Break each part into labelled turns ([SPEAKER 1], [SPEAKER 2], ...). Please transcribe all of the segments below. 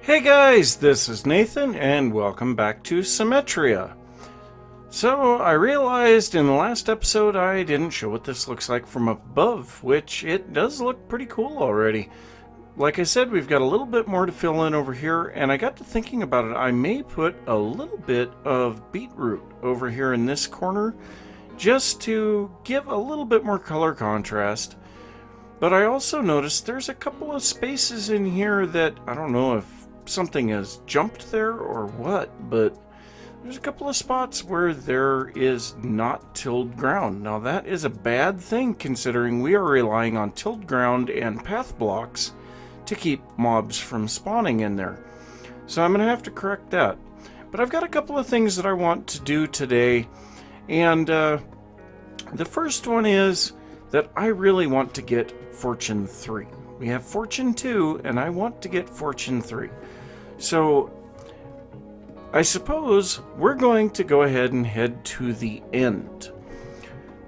[SPEAKER 1] Hey guys, this is Nathan and welcome back to Symmetria. So I realized in the last episode I didn't show what this looks like from above, which it does look pretty cool already. Like I said, we've got a little bit more to fill in over here, and I got to thinking about it. I may put a little bit of beetroot over here in this corner just to give a little bit more color contrast. But I also noticed there's a couple of spaces in here that I don't know if something has jumped there or what, but there's a couple of spots where there is not tilled ground. Now that is a bad thing considering we are relying on tilled ground and path blocks to keep mobs from spawning in there. So I'm going to have to correct that. But I've got a couple of things that I want to do today, and the first one is that I really want to get Fortune 3. We have Fortune 2, and I want to get Fortune 3. So, I suppose we're going to go ahead and head to the end.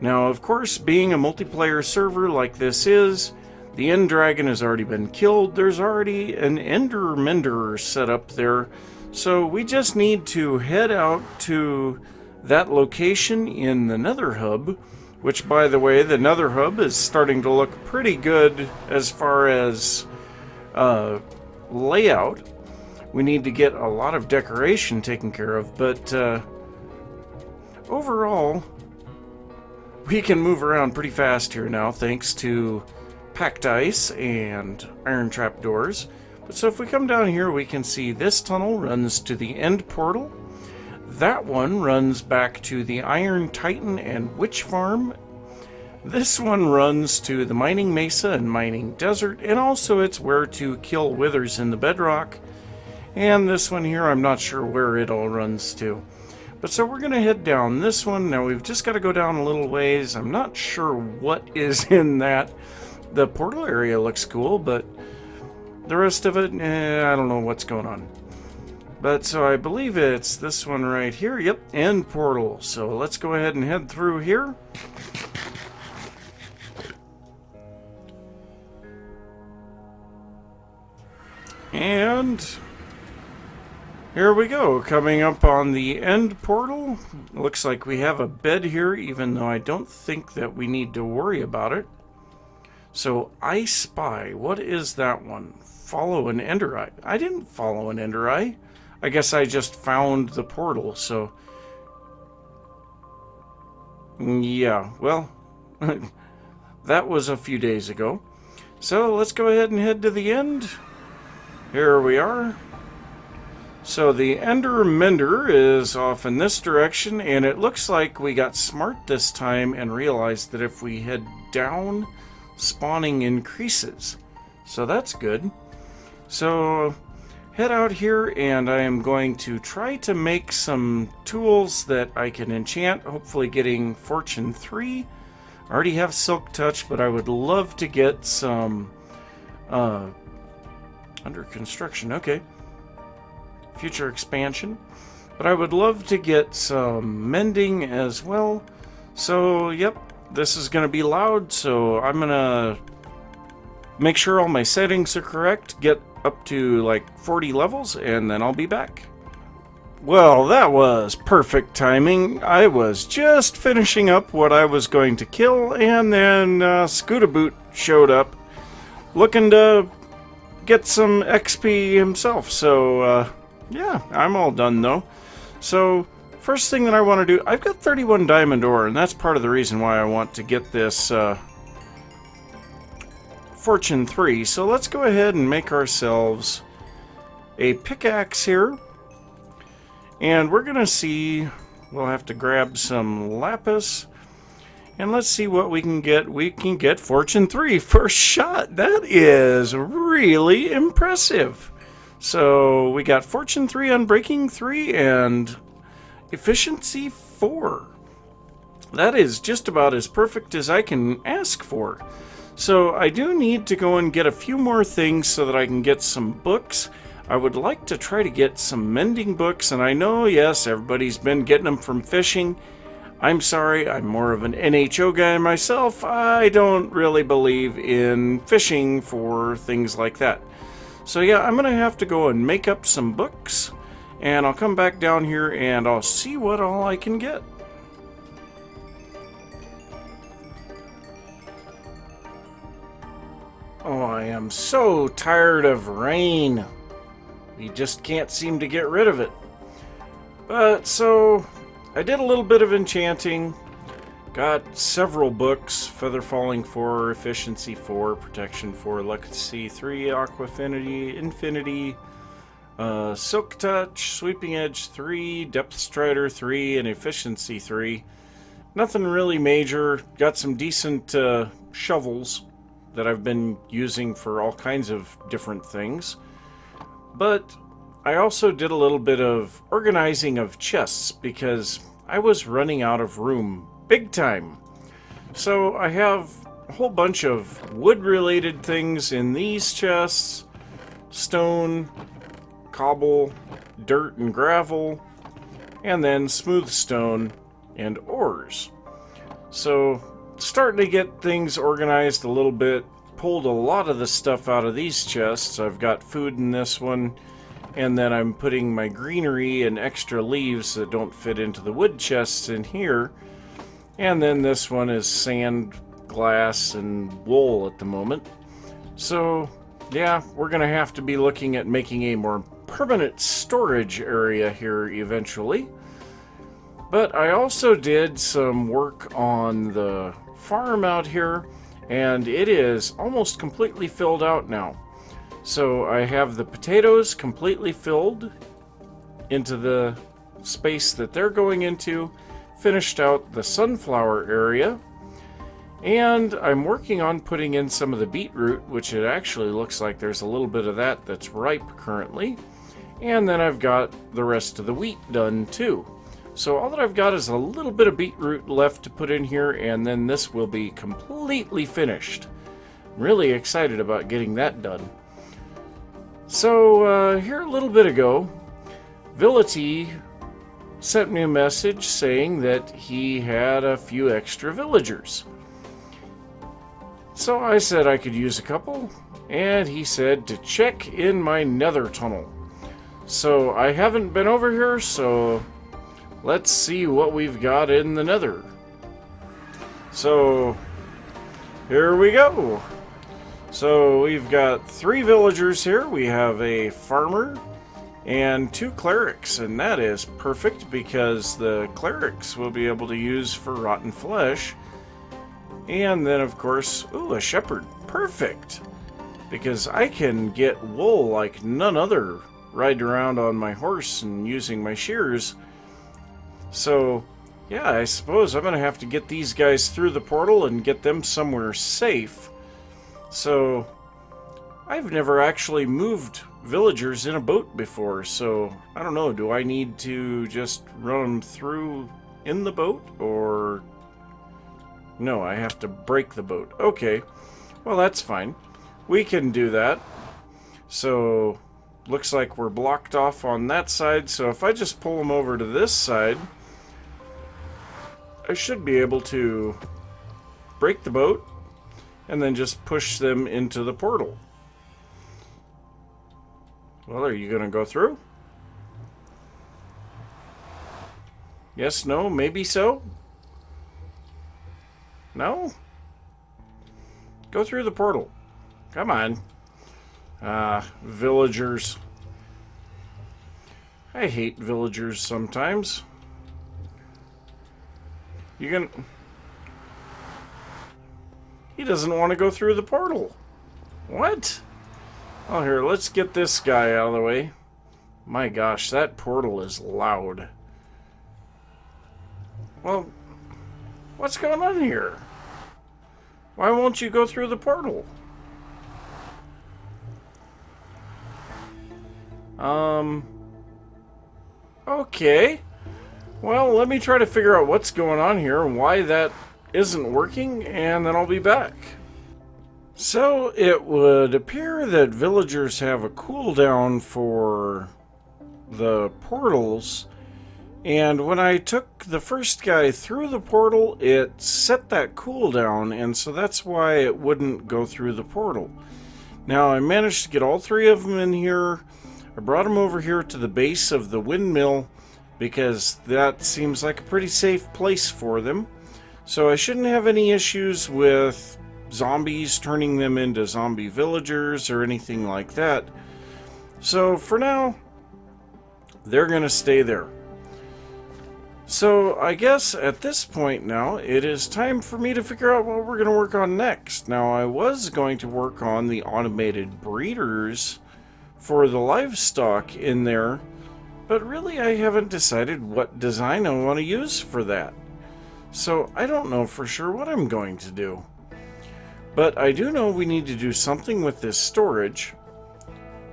[SPEAKER 1] Now, of course, being a multiplayer server like this is, the end dragon has already been killed. There's already an ender mender set up there. So, we just need to head out to that location in the Nether Hub, which, by the way, the Nether Hub is starting to look pretty good as far as layout. We need to get a lot of decoration taken care of, but overall, we can move around pretty fast here now thanks to packed ice and iron trap doors. But so if we come down here, we can see this tunnel runs to the end portal. That one runs back to the Iron Titan and Witch Farm. This one runs to the Mining Mesa and Mining Desert, and also it's where to kill withers in the bedrock. And this one here, I'm not sure where it all runs to. But so we're going to head down this one. Now we've just got to go down a little ways. I'm not sure what is in that. The portal area looks cool, but the rest of it, I don't know what's going on. But so I believe it's this one right here. Yep, end portal. So let's go ahead and head through here. And here we go, coming up on the end portal. Looks like we have a bed here, even though I don't think that we need to worry about it. So, I spy. What is that one? Follow an ender eye. I didn't follow an ender eye. I guess I just found the portal, so... yeah, well, that was a few days ago. So, let's go ahead and head to the end. Here we are. So the Ender Mender is off in this direction, and it looks like we got smart this time and realized that if we head down, spawning increases. So that's good. So head out here, and I am going to try to make some tools that I can enchant, hopefully getting Fortune 3. I already have Silk Touch, but I would love to get some under construction. Okay. Future expansion, but I would love to get some mending as well. So yep, this is going to be loud, so I'm going to make sure all my settings are correct, get up to like 40 levels, and then I'll be back. Well, that was perfect timing. I was just finishing up what I was going to kill, and then Scootaboot showed up looking to get some XP himself. So yeah, I'm all done though. So, first thing that I want to do, I've got 31 diamond ore, and that's part of the reason why I want to get this Fortune 3. So let's go ahead and make ourselves a pickaxe here. And we're going to see, we'll have to grab some lapis. And let's see what we can get. We can get Fortune 3 first shot. That is really impressive. So we got Fortune 3, Unbreaking 3, and Efficiency 4. That is just about as perfect as I can ask for. So I do need to go and get a few more things so that I can get some books. I would like to try to get some mending books, and I know, yes, everybody's been getting them from fishing. I'm sorry, I'm more of an NHO guy myself. I don't really believe in fishing for things like that. So yeah, I'm going to have to go and make up some books, and I'll come back down here and I'll see what all I can get. Oh, I am so tired of rain. We just can't seem to get rid of it. But so I did a little bit of enchanting. Got several books: Feather Falling 4, Efficiency 4, Protection 4, Legacy 3, Aquafinity, Infinity, Silk Touch, Sweeping Edge 3, Depth Strider 3, and Efficiency 3. Nothing really major. Got some decent shovels that I've been using for all kinds of different things. But I also did a little bit of organizing of chests because I was running out of room big time. So I have a whole bunch of wood-related things in these chests: stone, cobble, dirt and gravel, and then smooth stone and ores. So starting to get things organized a little bit. Pulled a lot of the stuff out of these chests. I've got food in this one, and then I'm putting my greenery and extra leaves that don't fit into the wood chests in here. And then this one is sand, glass, and wool at the moment. So yeah, we're gonna have to be looking at making a more permanent storage area here eventually. But I also did some work on the farm out here, and it is almost completely filled out now. So I have the potatoes completely filled into the space that they're going into, finished out the sunflower area, and I'm working on putting in some of the beetroot, which it actually looks like there's a little bit of that that's ripe currently. And then I've got the rest of the wheat done too. So all that I've got is a little bit of beetroot left to put in here, and then this will be completely finished. I'm really excited about getting that done. So here a little bit ago, Villity sent me a message saying that he had a few extra villagers. So I said I could use a couple, and he said to check in my nether tunnel. So I haven't been over here, so let's see what we've got in the nether. So here we go. So we've got 3 villagers here. We have a farmer and 2 clerics, and that is perfect because the clerics will be able to use for rotten flesh. And then of course, ooh, a shepherd. Perfect! Because I can get wool like none other, riding around on my horse and using my shears. So yeah, I suppose I'm gonna have to get these guys through the portal and get them somewhere safe. So I've never actually moved villagers in a boat before, so I don't know, do I need to just run them through in the boat, or no, I have to break the boat? Okay, well that's fine, we can do that. So looks like we're blocked off on that side, so if I just pull them over to this side, I should be able to break the boat and then just push them into the portal. Well, are you gonna go through? Yes, no, maybe so? No? Go through the portal. Come on. Villagers. I hate villagers sometimes. You gonna... He doesn't want to go through the portal. What? Oh, here, let's get this guy out of the way. My gosh, that portal is loud. Well, what's going on here? Why won't you go through the portal? Okay. Well, let me try to figure out what's going on here and why that isn't working, and then I'll be back. So it would appear that villagers have a cooldown for the portals, and when I took the first guy through the portal, it set that cooldown, and so that's why it wouldn't go through the portal. Now I managed to get all 3 of them in here. I brought them over here to the base of the windmill because that seems like a pretty safe place for them. So I shouldn't have any issues with zombies turning them into zombie villagers or anything like that. So for now, they're going to stay there. So I guess at this point now, it is time for me to figure out what we're going to work on next. Now I was going to work on the automated breeders for the livestock in there, but really I haven't decided what design I want to use for that. So I don't know for sure what I'm going to do. But I do know we need to do something with this storage,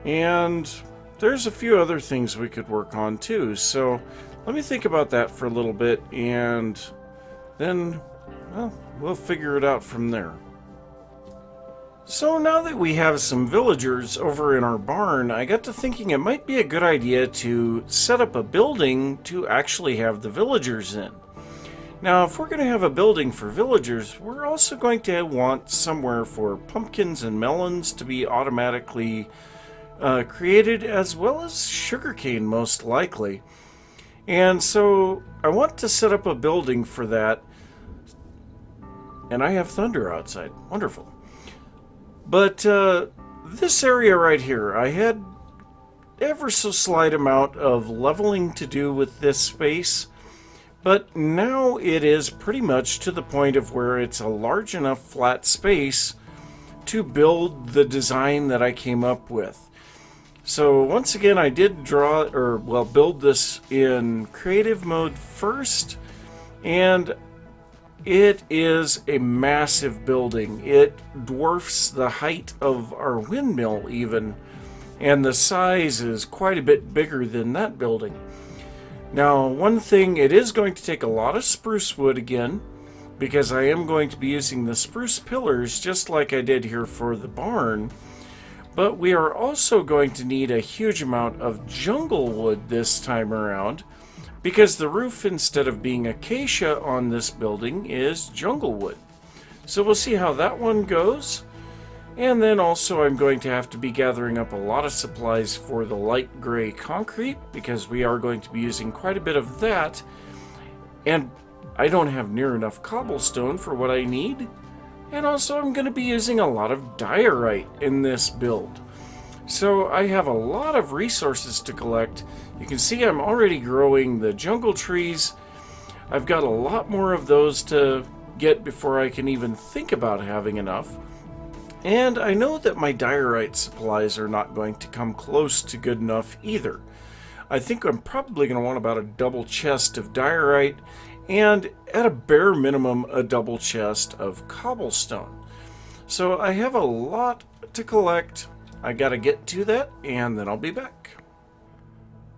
[SPEAKER 1] and there's a few other things we could work on too. So let me think about that for a little bit, and then, well, we'll figure it out from there. So now that we have some villagers over in our barn, I got to thinking it might be a good idea to set up a building to actually have the villagers in. Now, if we're going to have a building for villagers, we're also going to want somewhere for pumpkins and melons to be automatically created, as well as sugarcane, most likely. And so I want to set up a building for that. And I have thunder outside. Wonderful. But this area right here, I had ever so slight amount of leveling to do with this space. But now it is pretty much to the point of where it's a large enough flat space to build the design that I came up with. So once again, I did build this in creative mode first, and it is a massive building. It dwarfs the height of our windmill even, and the size is quite a bit bigger than that building. Now, one thing, it is going to take a lot of spruce wood again, because I am going to be using the spruce pillars just like I did here for the barn. But we are also going to need a huge amount of jungle wood this time around, because the roof, instead of being acacia on this building, is jungle wood. So we'll see how that one goes. And then also I'm going to have to be gathering up a lot of supplies for the light gray concrete, because we are going to be using quite a bit of that. And I don't have near enough cobblestone for what I need. And also I'm going to be using a lot of diorite in this build. So I have a lot of resources to collect. You can see I'm already growing the jungle trees. I've got a lot more of those to get before I can even think about having enough. And I know that my diorite supplies are not going to come close to good enough either. I think I'm probably going to want about a double chest of diorite, and at a bare minimum a double chest of cobblestone. So I have a lot to collect. I gotta get to that, and then I'll be back.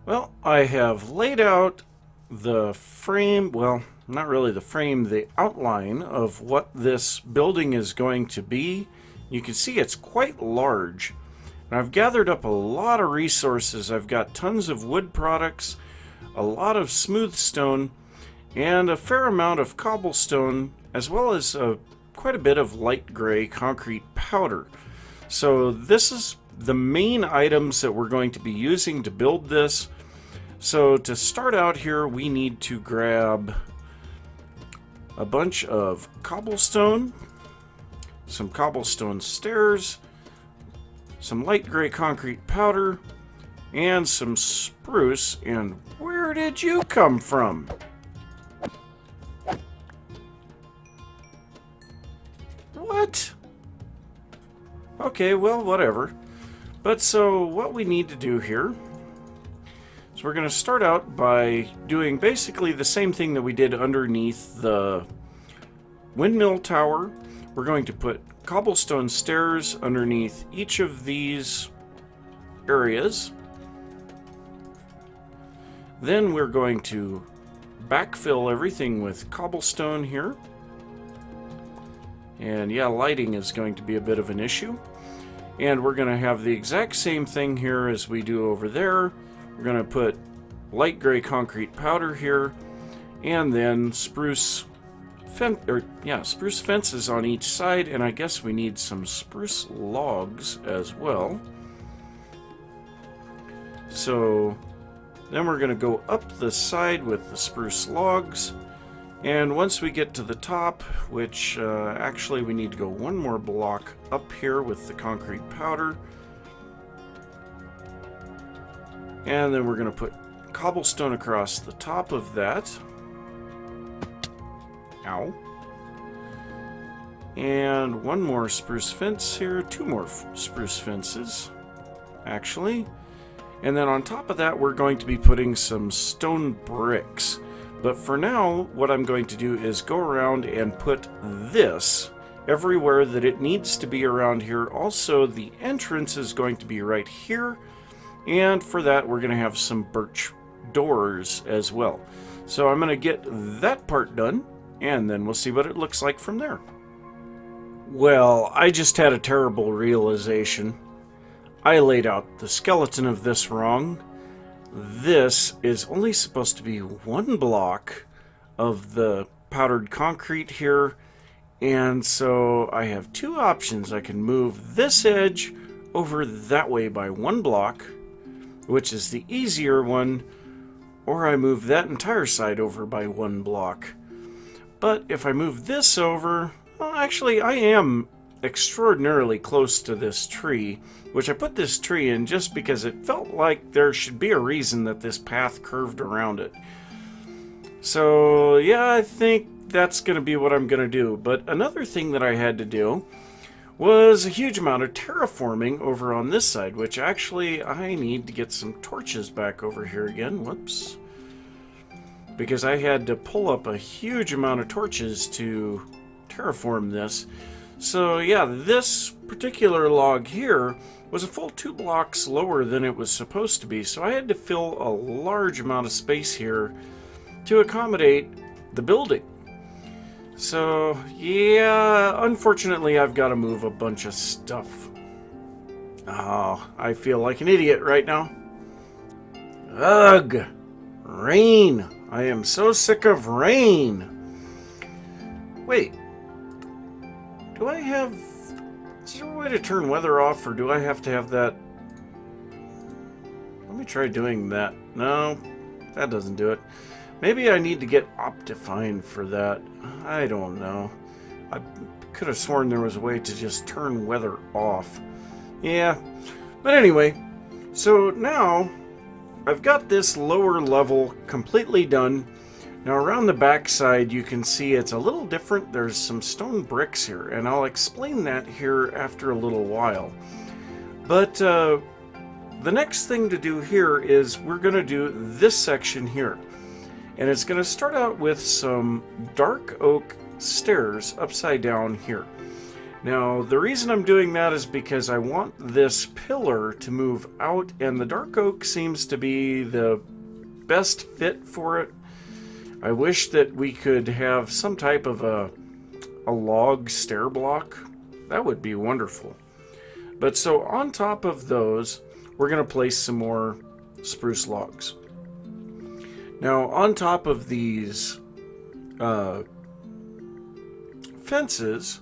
[SPEAKER 1] Well, I have laid out the frame, well, not really the frame, the outline of what this building is going to be. You can see it's quite large. And I've gathered up a lot of resources. I've got tons of wood products, a lot of smooth stone, and a fair amount of cobblestone, as well as quite a bit of light gray concrete powder. So this is the main items that we're going to be using to build this. So to start out here, we need to grab a bunch of cobblestone, some cobblestone stairs, some light gray concrete powder, and some spruce. And where did you come from? What? Okay, well, whatever. But so what we need to do here is we're going to start out by doing basically the same thing that we did underneath the windmill tower. We're going to put cobblestone stairs underneath each of these areas. Then we're going to backfill everything with cobblestone here. And yeah, lighting is going to be a bit of an issue. And we're going to have the exact same thing here as we do over there. We're going to put light gray concrete powder here, and then spruce spruce fences on each side, and I guess we need some spruce logs as well. So then we're going to go up the side with the spruce logs, and once we get to the top, which actually we need to go one more block up here with the concrete powder, and then we're going to put cobblestone across the top of that. Ow. And one more spruce fence here, two more spruce fences, actually. And then on top of that, we're going to be putting some stone bricks. But for now, what I'm going to do is go around and put this everywhere that it needs to be around here. Also, the entrance is going to be right here. And for that, we're going to have some birch doors as well. So I'm going to get that part done, and then we'll see what it looks like from there. Well, I just had a terrible realization. I laid out the skeleton of this wrong. This is only supposed to be one block of the powdered concrete here, and so I have two options. I can move this edge over that way by one block, which is the easier one, or I move that entire side over by one block. But if I move this over, well, actually I am extraordinarily close to this tree, which I put this tree in just because it felt like there should be a reason that this path curved around it. So yeah, I think that's going to be what I'm going to do. But another thing that I had to do was a huge amount of terraforming over on this side, which actually I need to get some torches back over here again. Whoops. Because I had to pull up a huge amount of torches to terraform this. So yeah, this particular log here was a full 2 blocks lower than it was supposed to be, so I had to fill a large amount of space here to accommodate the building. So yeah, unfortunately I've got to move a bunch of stuff. Oh, I feel like an idiot right now. Ugh! Rain! I am so sick of rain! Wait. Do I have... Is there a way to turn weather off, or do I have to have that... Let me try doing that. No, that doesn't do it. Maybe I need to get Optifine for that. I don't know. I could have sworn there was a way to just turn weather off. Yeah. But anyway, so now I've got this lower level completely done. Now around the back side you can see it's a little different. There's some stone bricks here, and I'll explain that here after a little while. But the next thing to do here is we're going to do this section here. And it's going to start out with some dark oak stairs upside down here. Now the reason I'm doing that is because I want this pillar to move out, and the dark oak seems to be the best fit for it. I wish that we could have some type of a log stair block. That would be wonderful. But so on top of those, we're going to place some more spruce logs. Now on top of these fences,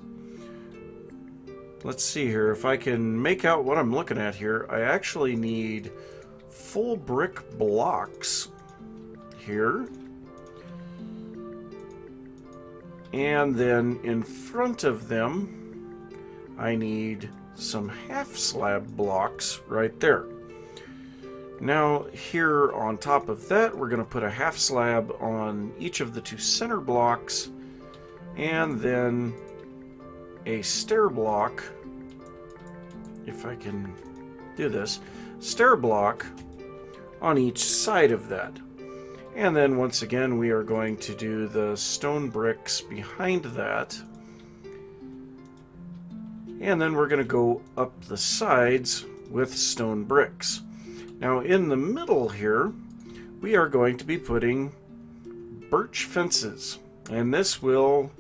[SPEAKER 1] let's see here if I can make out what I'm looking at here. I actually need full brick blocks here. And then in front of them, I need some half slab blocks right there. Now here on top of that, we're going to put a half slab on each of the 2 center blocks, and then a stair block, if I can do this, stair block on each side of that. And then once again we are going to do the stone bricks behind that. And then we're going to go up the sides with stone bricks. Now in the middle here, we are going to be putting birch fences. And this will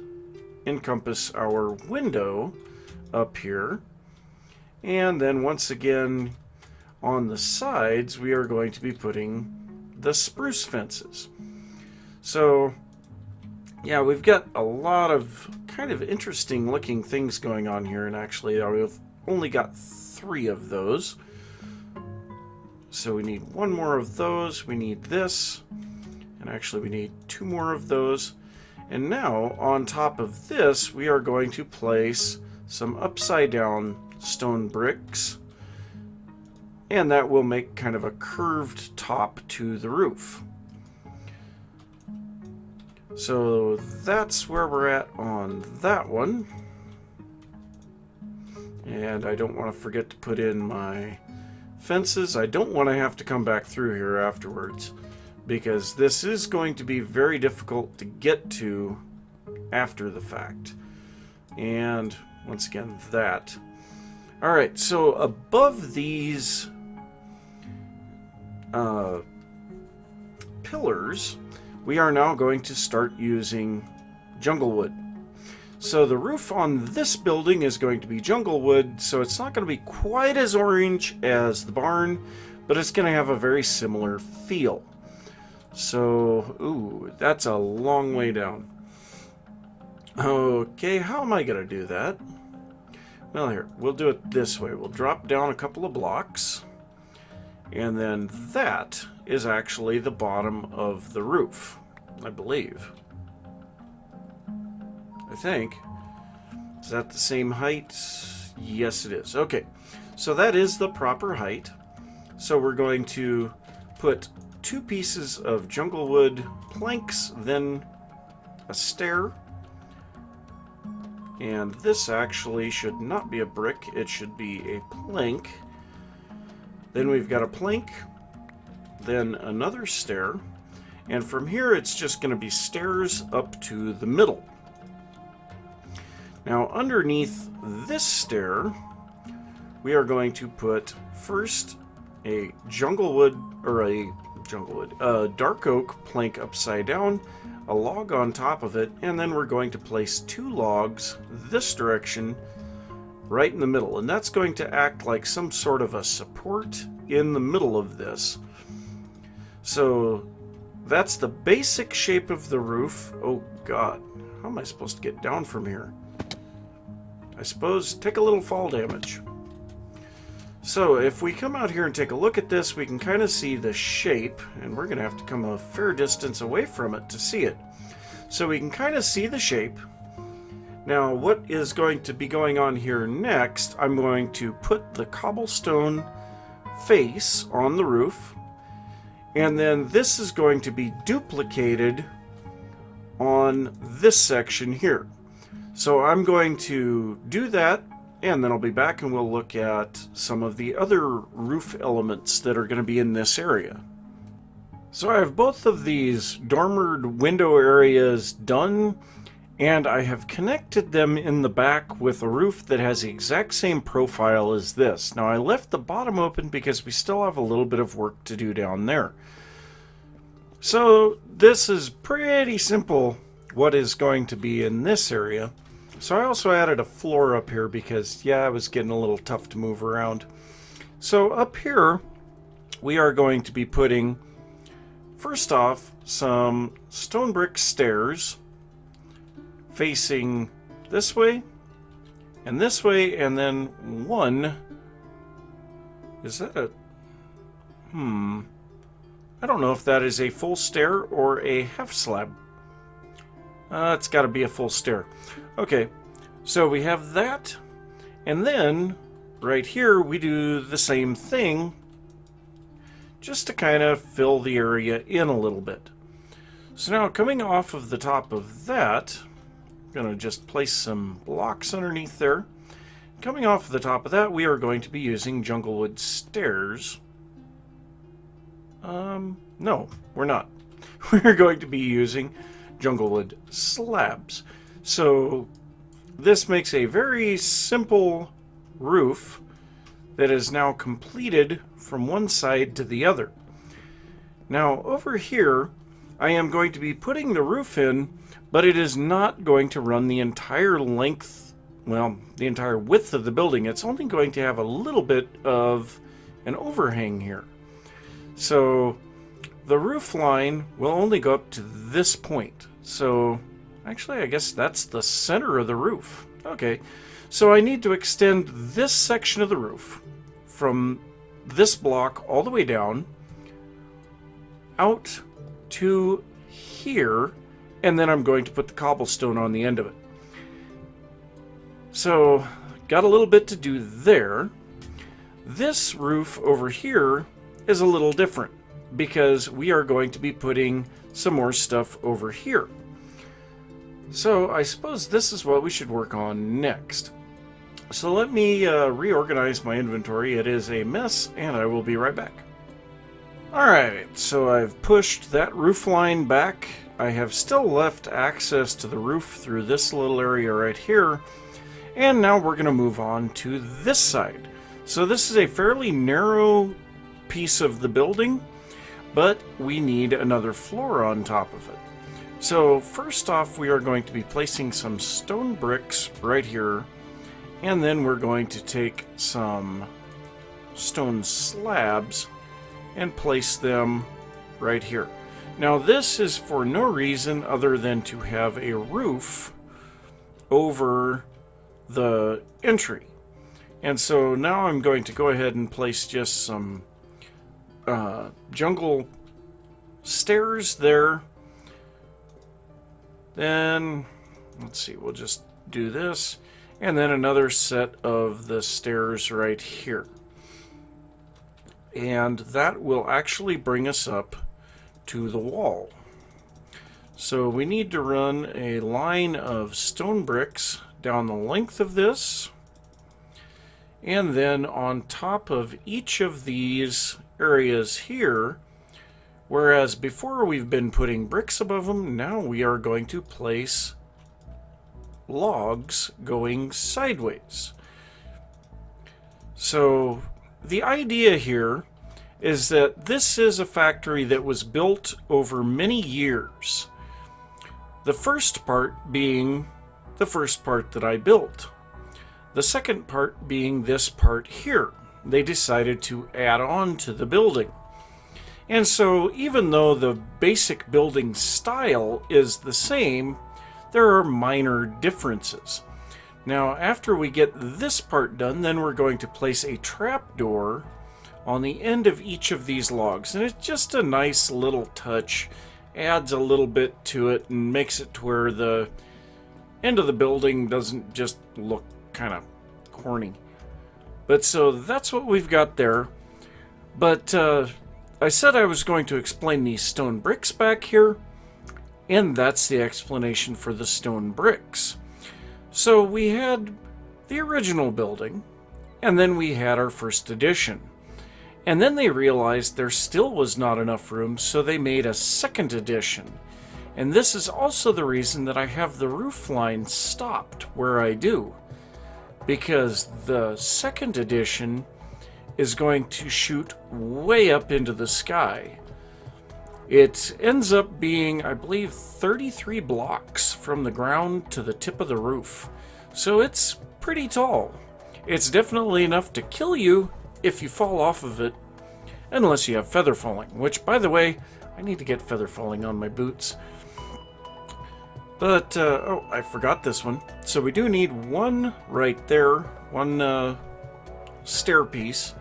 [SPEAKER 1] encompass our window up here. And then once again on the sides, we are going to be putting the spruce fences. So yeah, we've got a lot of kind of interesting looking things going on here, and actually I've only got 3 of those. So we need 1 more of those, we need this, and actually we need 2 more of those. And now on top of this we are going to place some upside down stone bricks, and that will make kind of a curved top to the roof. So that's where we're at on that one. And I don't want to forget to put in my fences. I don't want to have to come back through here afterwards, because this is going to be very difficult to get to after the fact. And once again, that. Alright, so above these pillars, we are now going to start using jungle wood. So the roof on this building is going to be jungle wood, so it's not going to be quite as orange as the barn, but it's going to have a very similar feel. So, ooh, that's a long way down. Okay, how am I going to do that? Well, here, we'll do it this way. We'll drop down a couple of blocks, and then that is actually the bottom of the roof, I believe. I think. Is that the same height? Yes, it is. Okay, so that is the proper height. So we're going to put 2 pieces of jungle wood planks, then a stair. And this actually should not be a brick, it should be a plank. Then we've got a plank, then another stair, and from here it's just going to be stairs up to the middle. Now underneath this stair, we are going to put first a dark oak plank upside down, a log on top of it, and then we're going to place 2 logs this direction right in the middle, and that's going to act like some sort of a support in the middle of this. So that's the basic shape of the roof. Oh god, how am I supposed to get down from here? I suppose take a little fall damage. So if we come out here and take a look at this, we can kind of see the shape, and we're going to have to come a fair distance away from it to see it. So we can kind of see the shape. Now what is going to be going on here next, I'm going to put the cobblestone face on the roof, and then this is going to be duplicated on this section here. So I'm going to do that, and then I'll be back and we'll look at some of the other roof elements that are going to be in this area. So I have both of these dormered window areas done, and I have connected them in the back with a roof that has the exact same profile as this. Now I left the bottom open because we still have a little bit of work to do down there. So this is pretty simple what is going to be in this area. So I also added a floor up here because, yeah, it was getting a little tough to move around. So up here, we are going to be putting, first off, some stone brick stairs facing this way, and then one, is that a, I don't know if that is a full stair or a half slab. It's got to be a full stair. Okay, so we have that, and then right here we do the same thing just to kind of fill the area in a little bit. So now coming off of the top of that, I'm going to just place some blocks underneath there. Coming off the top of that, we are going to be using junglewood stairs. No, we're not. We're going to be using junglewood slabs. So this makes a very simple roof that is now completed from one side to the other. Now over here I am going to be putting the roof in, but it is not going to run the entire length, well, the entire width of the building. It's only going to have a little bit of an overhang here. So the roof line will only go up to this point. So Actually, I guess that's the center of the roof. Okay, so I need to extend this section of the roof from this block all the way down out to here, and then I'm going to put the cobblestone on the end of it. So, got a little bit to do there. This roof over here is a little different because we are going to be putting some more stuff over here. So I suppose this is what we should work on next. So let me reorganize my inventory. It is a mess, and I will be right back. Alright, so I've pushed that roof line back. I have still left access to the roof through this little area right here. And now we're going to move on to this side. So this is a fairly narrow piece of the building, but we need another floor on top of it. So first off, we are going to be placing some stone bricks right here, and then we're going to take some stone slabs and place them right here. Now this is for no reason other than to have a roof over the entry. And so now I'm going to go ahead and place just some jungle stairs there. Then, let's see, we'll just do this. And then another set of the stairs right here. And that will actually bring us up to the wall. So we need to run a line of stone bricks down the length of this. And then on top of each of these areas here, whereas before we've been putting bricks above them, now we are going to place logs going sideways. So the idea here is that this is a factory that was built over many years. The first part being the first part that I built. The second part being this part here. They decided to add on to the building. And so even though the basic building style is the same, there are minor differences. Now after we get this part done, then we're going to place a trapdoor on the end of each of these logs. And it's just a nice little touch, adds a little bit to it and makes it to where the end of the building doesn't just look kind of corny. But so that's what we've got there. But I said I was going to explain these stone bricks back here, and that's the explanation for the stone bricks. So we had the original building, and then we had our first edition. And then they realized there still was not enough room, so they made a second edition. And this is also the reason that I have the roof line stopped where I do. Because the second edition is going to shoot way up into the sky. It ends up being, I believe, 33 blocks from the ground to the tip of the roof. So it's pretty tall. It's definitely enough to kill you if you fall off of it, unless you have feather falling, which, by the way, I need to get feather falling on my boots. But, oh, I forgot this one. So we do need one right there, one stair piece.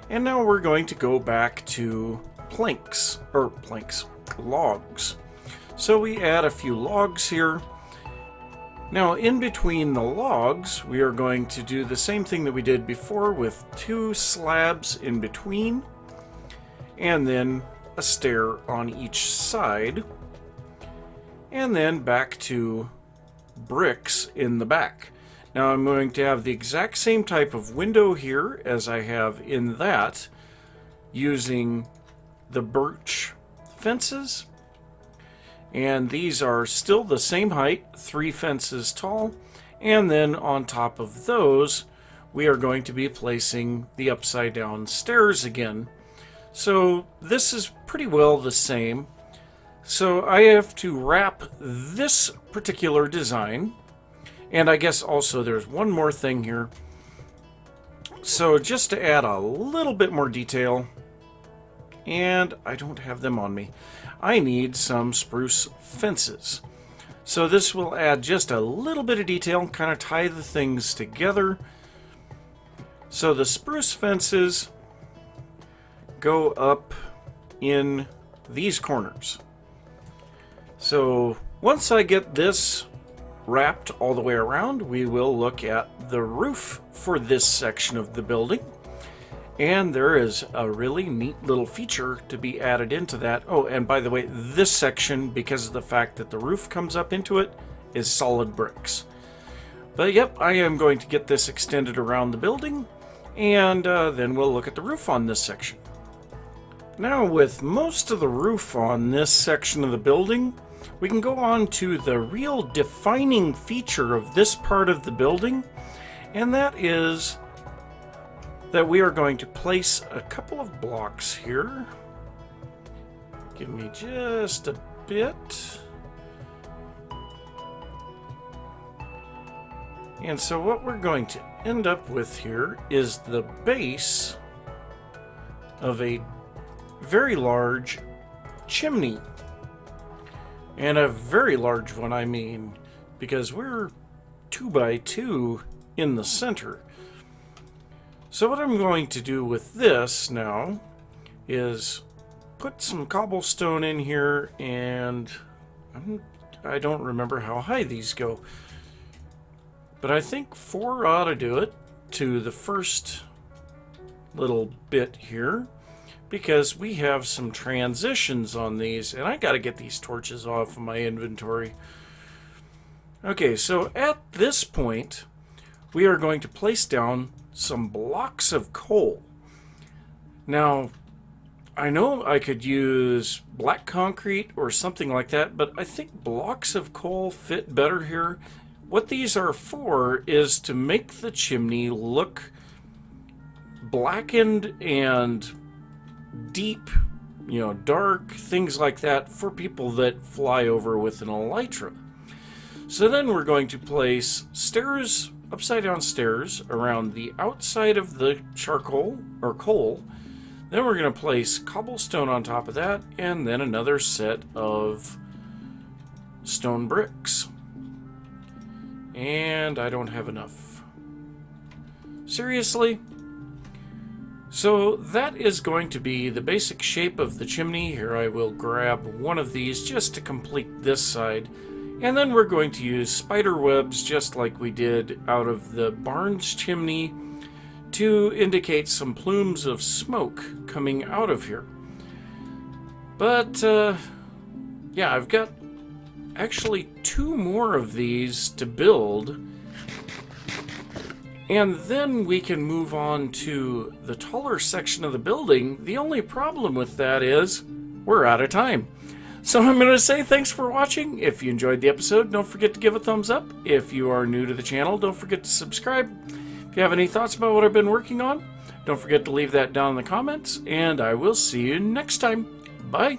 [SPEAKER 1] And now we're going to go back to logs. So we add a few logs here. Now in between the logs, we are going to do the same thing that we did before with 2 slabs in between, and then a stair on each side. And then back to bricks in the back. Now I'm going to have the exact same type of window here as I have in that, using the birch fences. And these are still the same height, 3 fences tall. And then on top of those, we are going to be placing the upside down stairs again. So this is pretty well the same. So I have to wrap this particular design, and I guess also there's one more thing here. So just to add a little bit more detail, and I don't have them on me, I need some spruce fences. So this will add just a little bit of detail, kind of tie the things together. So the spruce fences go up in these corners. So once I get this wrapped all the way around, we will look at the roof for this section of the building. And there is a really neat little feature to be added into that. Oh, and by the way, this section, because of the fact that the roof comes up into it, is solid bricks. But yep, I am going to get this extended around the building, and then we'll look at the roof on this section. Now, with most of the roof on this section of the building, we can go on to the real defining feature of this part of the building, and that is that we are going to place a couple of blocks here. Give me just a bit. And so what we're going to end up with here is the base of a very large chimney. And a very large one, I mean, because we're 2 by 2 in the center. So what I'm going to do with this now is put some cobblestone in here, and I don't remember how high these go, but I think 4 ought to do it to the first little bit here, because we have some transitions on these, and I got to get these torches off of my inventory. Okay, so at this point we are going to place down some blocks of coal. Now, I know I could use black concrete or something like that, but I think blocks of coal fit better here. What these are for is to make the chimney look blackened and deep, you know, dark, things like that, for people that fly over with an elytra. So then we're going to place stairs, upside down stairs, around the outside of the charcoal or coal. Then we're going to place cobblestone on top of that, and then another set of stone bricks. And I don't have enough. Seriously? So that is going to be the basic shape of the chimney. Here I will grab one of these just to complete this side. And then we're going to use spider webs, just like we did out of the barn's chimney, to indicate some plumes of smoke coming out of here. But, yeah, I've got actually 2 more of these to build. And then we can move on to the taller section of the building. The only problem with that is we're out of time. So I'm going to say thanks for watching. If you enjoyed the episode, don't forget to give a thumbs up. If you are new to the channel, don't forget to subscribe. If you have any thoughts about what I've been working on, don't forget to leave that down in the comments. And I will see you next time. Bye.